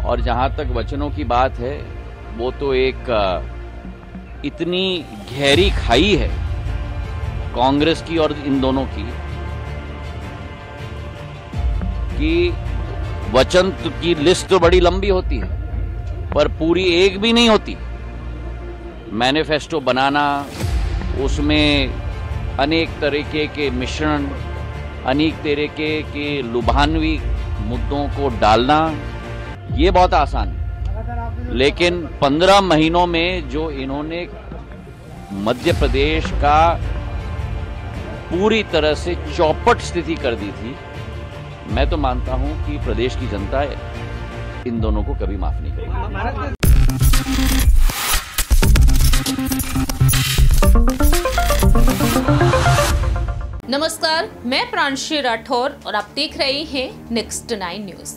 और जहां तक वचनों की बात है, वो तो एक इतनी गहरी खाई है कांग्रेस की और इन दोनों की कि वचन की लिस्ट तो बड़ी लंबी होती है पर पूरी एक भी नहीं होती। मैनिफेस्टो बनाना, उसमें अनेक तरीके के मिश्रण, अनेक तरीके के लुभानवी मुद्दों को डालना, ये बहुत आसान है। लेकिन 15 महीनों में जो इन्होंने मध्य प्रदेश का पूरी तरह से चौपट स्थिति कर दी थी, मैं तो मानता हूं कि प्रदेश की जनता इन दोनों को कभी माफ नहीं करेगी। नमस्कार, मैं प्रांशी राठौर और आप देख रहे हैं नेक्स्ट 9 न्यूज।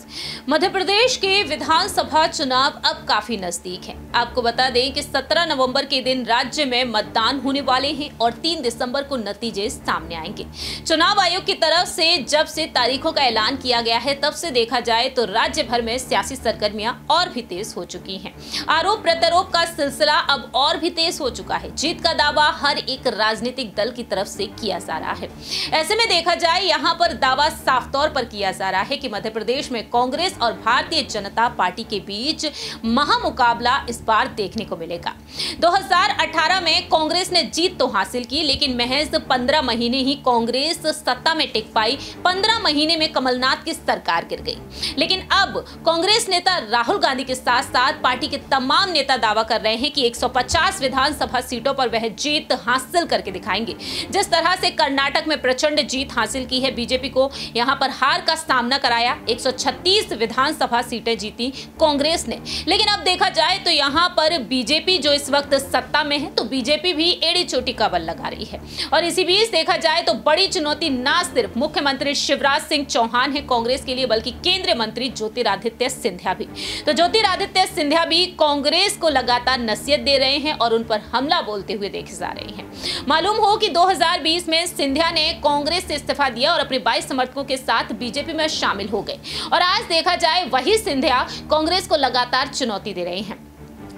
मध्य प्रदेश के विधानसभा चुनाव अब काफी नजदीक हैं। आपको बता दें कि 17 नवंबर के दिन राज्य में मतदान होने वाले हैं और 3 दिसंबर को नतीजे सामने आएंगे। चुनाव आयोग की तरफ से जब से तारीखों का ऐलान किया गया है, तब से देखा जाए तो राज्य भर में सियासी सरगर्मियां और भी तेज हो चुकी हैं। आरोप प्रत्यारोप का सिलसिला अब और भी तेज हो चुका है। जीत का दावा हर एक राजनीतिक दल की तरफ से किया जा रहा है। ऐसे में देखा जाए, यहां पर दावा साफ तौर पर किया जा रहा है कि मध्य प्रदेश में कांग्रेस और भारतीय जनता पार्टी के बीच महामुकाबला इस बार देखने को मिलेगा। 2018 में कांग्रेस ने जीत तो हासिल की, लेकिन महज 15 महीने ही कांग्रेस सत्ता में टिक पाई। 15 महीने में कमलनाथ की सरकार गिर गई। लेकिन अब कांग्रेस नेता राहुल गांधी के साथ साथ पार्टी के तमाम नेता दावा कर रहे हैं कि 150 विधानसभा सीटों पर वह जीत हासिल करके दिखाएंगे। जिस तरह से कर्नाटक में प्रचंड जीत हासिल की है बीजेपी को, यहां पर हार का सामना कराया। 136 विधानसभा सीटें जीती कांग्रेस ने। लेकिन अब देखा जाए तो यहां पर बीजेपी जो इस वक्त सत्ता में है, तो बीजेपी भी एड़ी चोटी का बल लगा रही है। और इसी बीच देखा जाए तो बड़ी चुनौती ना सिर्फ मुख्यमंत्री शिवराज सिंह चौहान है कांग्रेस के लिए, बल्कि केंद्रीय मंत्री ज्योतिरादित्य सिंधिया भी। तो ज्योतिरादित्य सिंधिया भी कांग्रेस को लगातार नसीहत दे रहे हैं और उन पर हमला बोलते हुए देखे जा रहे हैं। मालूम हो कि 2020 में सिंधिया ने कांग्रेस से इस्तीफा दिया और अपने 22 समर्थकों के साथ बीजेपी में शामिल हो गए। और आज देखा जाए वही सिंधिया कांग्रेस को लगातार चुनौती दे रहे हैं।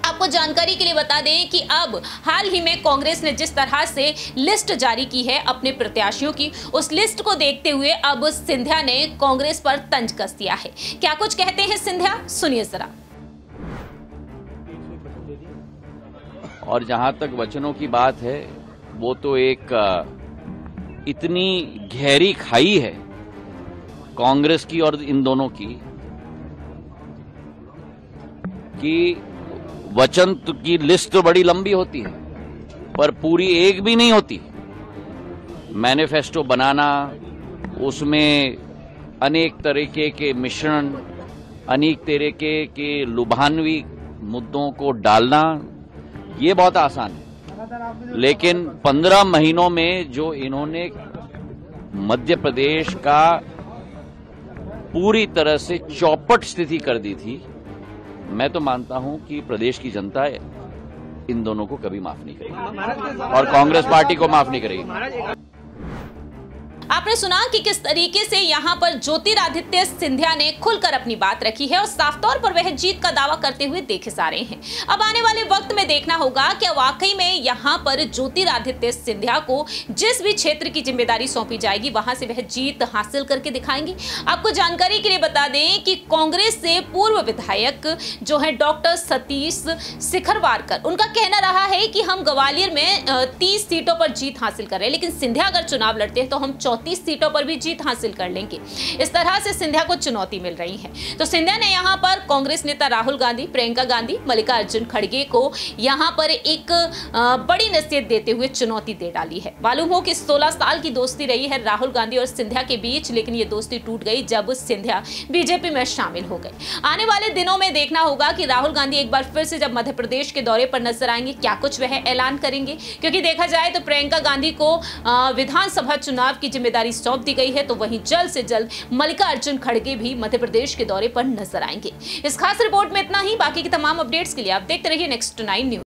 आपको जानकारी के लिए बता दें कि अब हाल ही में कांग्रेस ने जिस तरह से लिस्ट जारी की है अपने प्रत्याशियों की, उस लिस्ट को देखते हुए अब सिंधिया ने कांग्रेस पर तंज कस दिया है। क्या कुछ कहते हैं सिंधिया, सुनिए जरा। और जहां तक वचनों की बात है, वो तो एक इतनी गहरी खाई है कांग्रेस की और इन दोनों की कि वचन की लिस्ट तो बड़ी लंबी होती है पर पूरी एक भी नहीं होती। मैनिफेस्टो बनाना, उसमें अनेक तरीके के मिश्रण, अनेक तरीके के लुभानवी मुद्दों को डालना, ये बहुत आसान है। लेकिन 15 महीनों में जो इन्होंने मध्य प्रदेश का पूरी तरह से चौपट स्थिति कर दी थी, मैं तो मानता हूं कि प्रदेश की जनता इन दोनों को कभी माफ नहीं करेगी और कांग्रेस पार्टी को माफ नहीं करेगी। आपने सुना कि किस तरीके से यहाँ पर ज्योतिरादित्य सिंधिया ने खुलकर अपनी बात रखी है और साफ तौर पर वह जीत का दावा करते हुए देखे जा रहे हैं। अब आने वाले वक्त में देखना होगा कि वाकई में यहाँ पर ज्योतिरादित्य सिंधिया को जिस भी क्षेत्र की जिम्मेदारी सौंपी जाएगी, वहां से वह जीत हासिल करके दिखाएंगे। आपको जानकारी के लिए बता दें कि कांग्रेस से पूर्व विधायक जो है डॉक्टर सतीश सिखरवारकर, उनका कहना रहा है कि हम ग्वालियर में 30 सीटों पर जीत हासिल कर रहे हैं, लेकिन सिंधिया अगर चुनाव लड़ते हैं तो हम 34 सीटों पर भी जीत हासिल कर लेंगे। इस तरह से सिंधिया को चुनौती मिल रही है। तो सिंधिया ने यहां पर कांग्रेस नेता राहुल गांधी, प्रियंका गांधी, मल्लिकार्जुन खड़गे को यहां पर एक बड़ी नसीहत देते हुए चुनौती दे डाली है। मालूम हो कि 16 साल की दोस्ती रही है राहुल गांधी और सिंधिया के बीच, लेकिन ये दोस्ती टूट गई जब सिंधिया बीजेपी में शामिल हो गए। आने वाले दिनों में देखना होगा कि राहुल गांधी एक बार फिर से जब मध्य प्रदेश के दौरे पर नजर आएंगे, क्या कुछ वह ऐलान करेंगे, क्योंकि देखा जाए तो प्रियंका गांधी को विधानसभा चुनाव की जिम्मेदारी सौंप दी गई है, तो वहीं जल्द से जल्द मल्लिकार्जुन खड़गे भी मध्य प्रदेश के दौरे पर नजर आएंगे। इस खास रिपोर्ट में इतना ही। बाकी की तमाम अपडेट्स के लिए आप देखते रहिए नेक्स्ट 9 न्यूज।